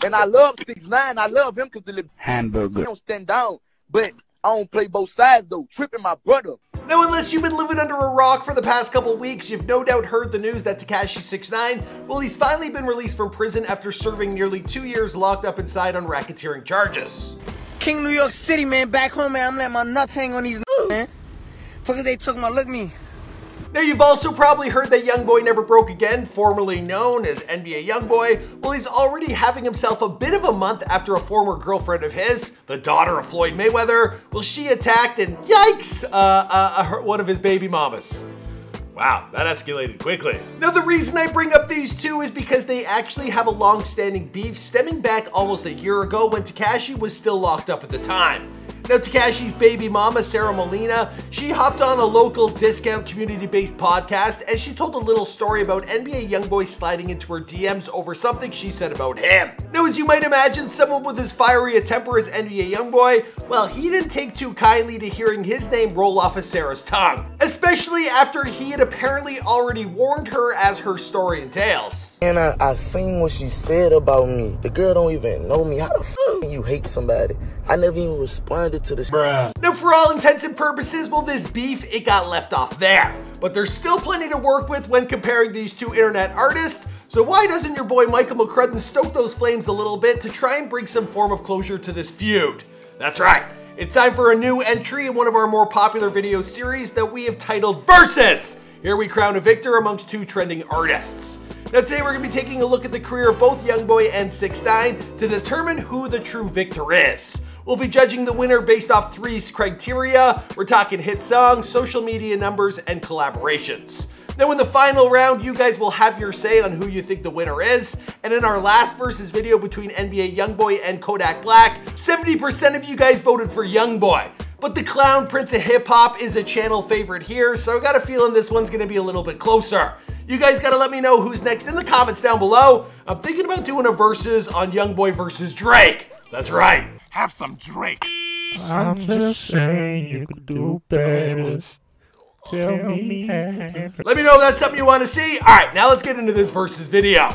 And I love 6ix9ine. I love him because the little hamburger. He don't stand down. But I don't play both sides though. Tripping my brother. Now, unless you've been living under a rock for the past couple weeks, you've no doubt heard the news that Tekashi 6ix9ine, well, he's finally been released from prison after serving nearly 2 years locked up inside on racketeering charges. King New York City, man, back home, man, I'm letting my nuts hang on these man. Fuckers, they took my look me. Now, you've also probably heard that YoungBoy Never Broke Again, formerly known as NBA YoungBoy, well, he's already having himself a bit of a month after a former girlfriend of his, the daughter of Floyd Mayweather, well, she attacked and, yikes, one of his baby mamas. Wow, that escalated quickly. Now, the reason I bring up these two is because they actually have a long-standing beef stemming back almost a year ago when Tekashi was still locked up at the time. Now, Tekashi's baby mama, Sara, she hopped on a local discount community-based podcast and she told a little story about NBA YoungBoy sliding into her DMs over something she said about him. Now, as you might imagine, someone with as fiery a temper as NBA YoungBoy, well, he didn't take too kindly to hearing his name roll off of Sara's tongue, especially after he had apparently already warned her, as her story entails. And I seen what she said about me. The girl don't even know me. How the f you hate somebody? I never even responded to this. Bruh. Now, for all intents and purposes, well, this beef, it got left off there. But there's still plenty to work with when comparing these two internet artists. So why doesn't your boy Michael McCrudden stoke those flames a little bit to try and bring some form of closure to this feud? That's right. It's time for a new entry in one of our more popular video series that we have titled Versus. Here we crown a victor amongst two trending artists. Now, today we're going to be taking a look at the career of both YoungBoy and 6ix9ine to determine who the true victor is. We'll be judging the winner based off 3 criteria. We're talking hit songs, social media numbers, and collaborations. Now, in the final round, you guys will have your say on who you think the winner is. And in our last versus video between NBA YoungBoy and Kodak Black, 70% of you guys voted for YoungBoy. But the Clown Prince of Hip Hop is a channel favorite here, so I got a feeling this one's gonna be a little bit closer. You guys gotta let me know who's next in the comments down below. I'm thinking about doing a versus on YoungBoy versus Drake. That's right. Have some Drake. I'm just saying you could do better. Tell me. Let me know if that's something you want to see. All right, now let's get into this versus video.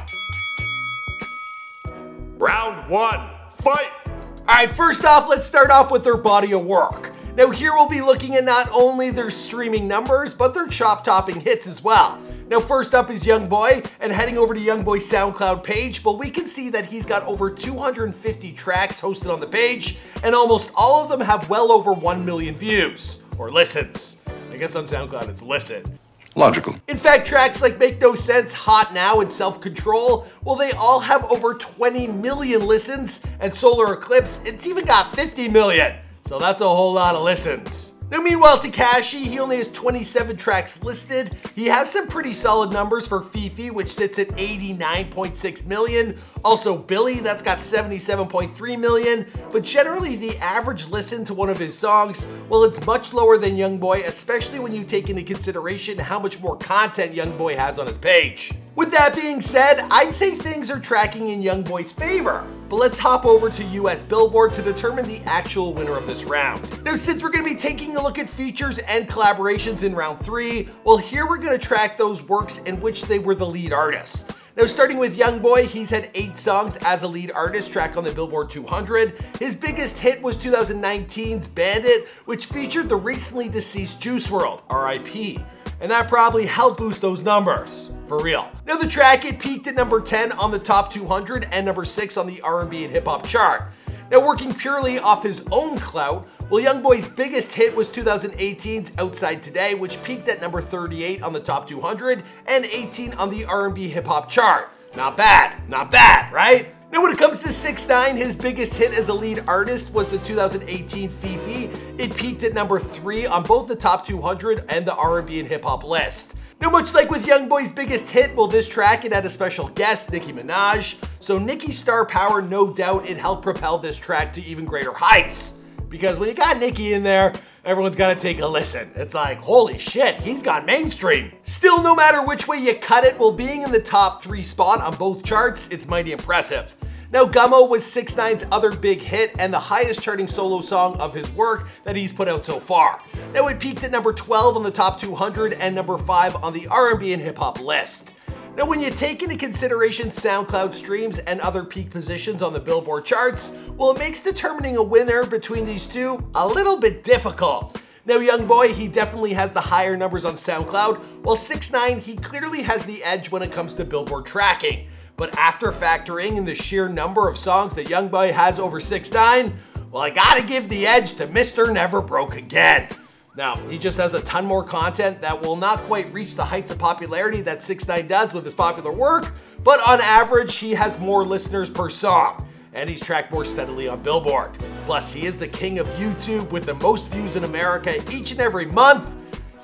Round 1, fight. All right, first off, let's start off with their body of work. Now, here we'll be looking at not only their streaming numbers, but their chop-topping hits as well. Now, first up is YoungBoy, and heading over to YoungBoy's SoundCloud page, well, we can see that he's got over 250 tracks hosted on the page, and almost all of them have well over 1 million views, or listens. I guess on SoundCloud it's listen. Logical. In fact, tracks like Make No Sense, Hot Now, and Self-Control, well, they all have over 20 million listens, and Solar Eclipse, it's even got 50 million. So that's a whole lot of listens. Now, meanwhile, Tekashi, he only has 27 tracks listed. He has some pretty solid numbers for Fifi, which sits at 89.6 million. Also, Billy, that's got 77.3 million. But generally, the average listen to one of his songs, well, it's much lower than YoungBoy, especially when you take into consideration how much more content YoungBoy has on his page. With that being said, I'd say things are tracking in YoungBoy's favor. But let's hop over to US Billboard to determine the actual winner of this round. Now, since we're going to be taking a look at features and collaborations in round 3, well, here we're going to track those works in which they were the lead artist. Now, starting with YoungBoy, he's had 8 songs as a lead artist tracked on the Billboard 200. His biggest hit was 2019's Bandit, which featured the recently deceased Juice WRLD, R.I.P. And that probably helped boost those numbers. For real. Now, the track, it peaked at number 10 on the top 200 and number 6 on the R&B and hip hop chart. Now, working purely off his own clout, well, YoungBoy's biggest hit was 2018's Outside Today, which peaked at number 38 on the top 200 and 18 on the R&B hip hop chart. Not bad, right? Now, when it comes to 6ix9ine, his biggest hit as a lead artist was the 2018 Fifi. It peaked at number 3 on both the top 200 and the R&B and hip hop list. Now, much like with YoungBoy's biggest hit, well, this track, it had a special guest, Nicki Minaj. So Nicki's star power, no doubt, it helped propel this track to even greater heights. Because when you got Nicki in there, everyone's got to take a listen. It's like, holy shit, he's gone mainstream. Still, no matter which way you cut it, well, being in the top 3 spot on both charts, it's mighty impressive. Now, Gummo was 6ix9ine's other big hit and the highest charting solo song of his work that he's put out so far. Now, it peaked at number 12 on the top 200 and number 5 on the R&B and hip hop list. Now, when you take into consideration SoundCloud streams and other peak positions on the Billboard charts, well, it makes determining a winner between these two a little bit difficult. Now, YoungBoy, he definitely has the higher numbers on SoundCloud, while 6ix9ine, he clearly has the edge when it comes to Billboard tracking. But after factoring in the sheer number of songs that YoungBoy has over 6ix9ine, well, I gotta give the edge to Mr. Never Broke Again. Now, he just has a ton more content that will not quite reach the heights of popularity that 6ix9ine does with his popular work, but on average, he has more listeners per song, and he's tracked more steadily on Billboard. Plus, he is the king of YouTube with the most views in America each and every month,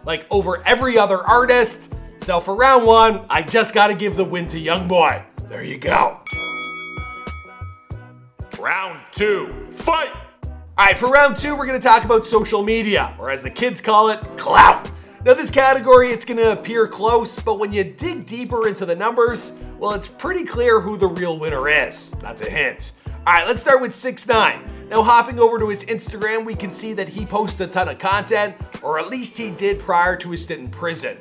like over every other artist. So for round one, I just gotta give the win to YoungBoy. There you go. Round 2, fight! All right, for round 2, we're gonna talk about social media, or as the kids call it, clout. Now this category, it's gonna appear close, but when you dig deeper into the numbers, well, it's pretty clear who the real winner is. That's a hint. All right, let's start with 6ix9ine. Now hopping over to his Instagram, we can see that he posts a ton of content, or at least he did prior to his stint in prison.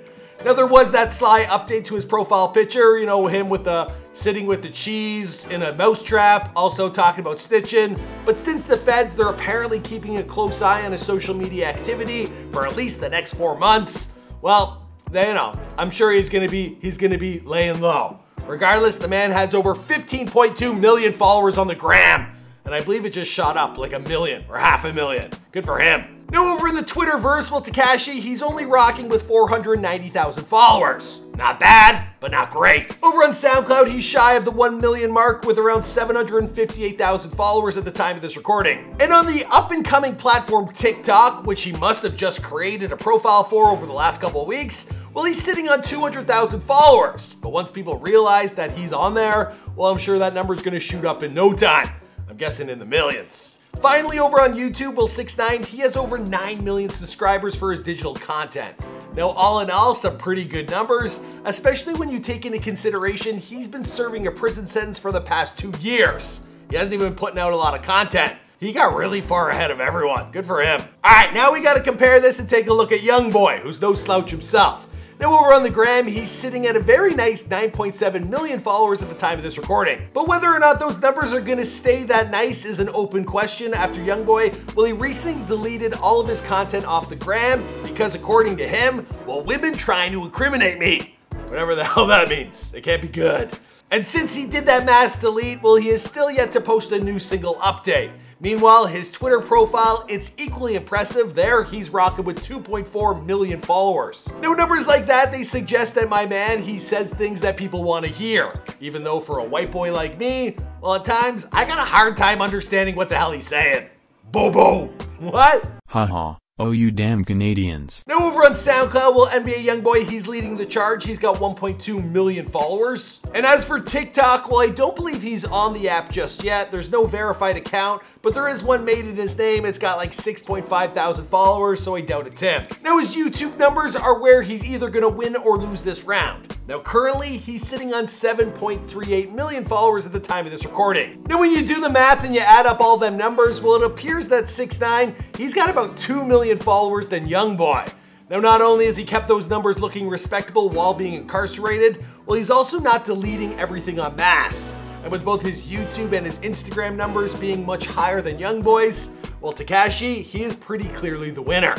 Now there was that sly update to his profile picture, you know, him with the sitting with the cheese in a mousetrap, also talking about snitching. But since the feds, they're apparently keeping a close eye on his social media activity for at least the next 4 months. Well, you know, I'm sure he's gonna be laying low. Regardless, the man has over 15.2 million followers on the gram, and I believe it just shot up like 1 million or 500,000. Good for him. Now over in the Twitterverse, well, Tekashi, he's only rocking with 490,000 followers. Not bad, but not great. Over on SoundCloud, he's shy of the 1 million mark with around 758,000 followers at the time of this recording. And on the up-and-coming platform TikTok, which he must have just created a profile for over the last couple of weeks, well, he's sitting on 200,000 followers. But once people realize that he's on there, well, I'm sure that number's gonna shoot up in no time. I'm guessing in the millions. Finally, over on YouTube, well, 6ix9ine, he has over 9 million subscribers for his digital content. Now, all in all, some pretty good numbers, especially when you take into consideration he's been serving a prison sentence for the past 2 years. He hasn't even been putting out a lot of content. He got really far ahead of everyone. Good for him. All right, now we got to compare this and take a look at YoungBoy, who's no slouch himself. Now over on the gram, he's sitting at a very nice 9.7 million followers at the time of this recording. But whether or not those numbers are gonna stay that nice is an open question after YoungBoy, well, he recently deleted all of his content off the gram because according to him, well, women trying to incriminate me. Whatever the hell that means. It can't be good. And since he did that mass delete, well, he is still yet to post a new single update. Meanwhile, his Twitter profile, it's equally impressive. There, he's rocking with 2.4 million followers. Now, numbers like that, they suggest that my man, he says things that people want to hear. Even though for a white boy like me, well, at times, I got a hard time understanding what the hell he's saying. Bobo. What? Haha. Oh, you damn Canadians. Now over on SoundCloud, well, NBA YoungBoy, he's leading the charge. He's got 1.2 million followers. And as for TikTok, well, I don't believe he's on the app just yet. There's no verified account, but there is one made in his name. It's got like 6.5 thousand followers, so I doubt it's him. Now his YouTube numbers are where he's either gonna win or lose this round. Now currently, he's sitting on 7.38 million followers at the time of this recording. Now when you do the math and you add up all them numbers, well, it appears that 6ix9ine, he's got about 2 million followers than YoungBoy. Now not only has he kept those numbers looking respectable while being incarcerated, well, he's also not deleting everything en masse. And with both his YouTube and his Instagram numbers being much higher than YoungBoy's, well, Tekashi, he is pretty clearly the winner.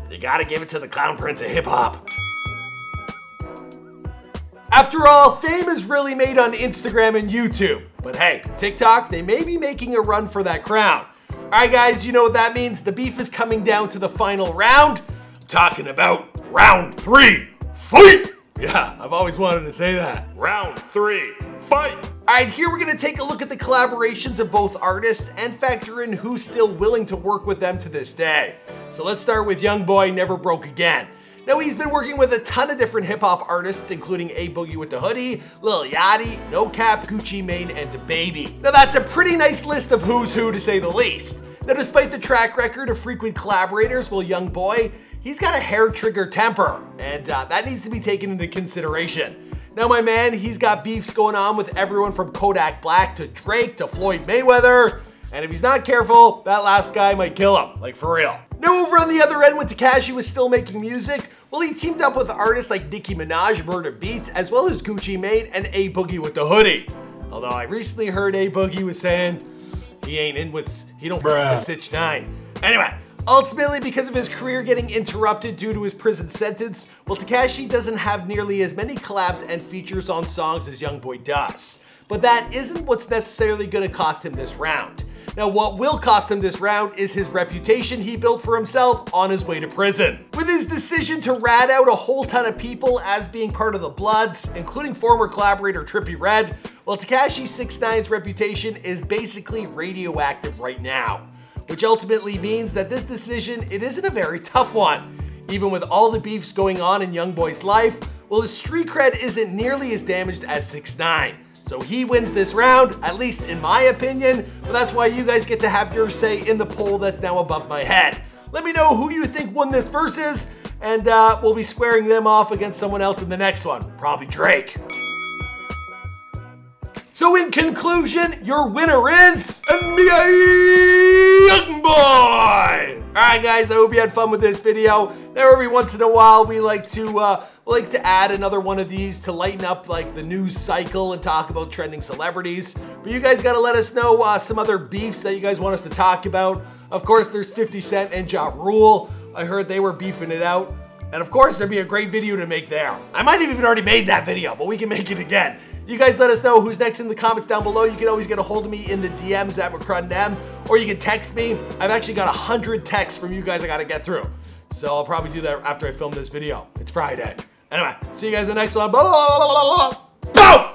You gotta give it to the clown prince of hip hop. After all, fame is really made on Instagram and YouTube. But hey, TikTok, they may be making a run for that crown. All right, guys, you know what that means. The beef is coming down to the final round. I'm talking about round 3, fight! Yeah, I've always wanted to say that. Round 3, fight! All right, here we're gonna take a look at the collaborations of both artists and factor in who's still willing to work with them to this day. So let's start with YoungBoy Never Broke Again. Now he's been working with a ton of different hip hop artists, including A Boogie with the Hoodie, Lil Yachty, No Cap, Gucci Mane, and DaBaby. Now that's a pretty nice list of who's who to say the least. Now despite the track record of frequent collaborators, well, YoungBoy, he's got a hair trigger temper, and that needs to be taken into consideration. Now my man, he's got beefs going on with everyone from Kodak Black to Drake to Floyd Mayweather, and if he's not careful, that last guy might kill him, like for real. Now over on the other end, when Tekashi was still making music, well, he teamed up with artists like Nicki Minaj, Murder Beats, as well as Gucci Mane and A Boogie with the Hoodie. Although I recently heard A Boogie was saying he don't f with 6ix9ine. Anyway, ultimately, because of his career getting interrupted due to his prison sentence, well, Tekashi doesn't have nearly as many collabs and features on songs as YoungBoy does. But that isn't what's necessarily going to cost him this round. Now, what will cost him this round is his reputation he built for himself on his way to prison. With his decision to rat out a whole ton of people as being part of the Bloods, including former collaborator Trippie Redd, well, Tekashi 6ix9ine's reputation is basically radioactive right now. Which ultimately means that this decision, it isn't a very tough one. Even with all the beefs going on in YoungBoy's life, well, his street cred isn't nearly as damaged as 6ix9ine. So he wins this round, at least in my opinion, but that's why you guys get to have your say in the poll that's now above my head. Let me know who you think won this versus, and we'll be squaring them off against someone else in the next one, probably Drake. So in conclusion, your winner is NBA YoungBoy! Alright guys, I hope you had fun with this video. Now every once in a while we like to add another one of these to lighten up like the news cycle and talk about trending celebrities. But you guys gotta let us know some other beefs that you guys want us to talk about. Of course, there's 50 Cent and Ja Rule. I heard they were beefing it out. And of course, there'd be a great video to make there. I might have even already made that video, but we can make it again. You guys let us know who's next in the comments down below. You can always get a hold of me in the DMs at McCrudden, or you can text me. I've actually got 100 texts from you guys I gotta get through. So I'll probably do that after I film this video. It's Friday. Anyway, see you guys in the next one. Boom!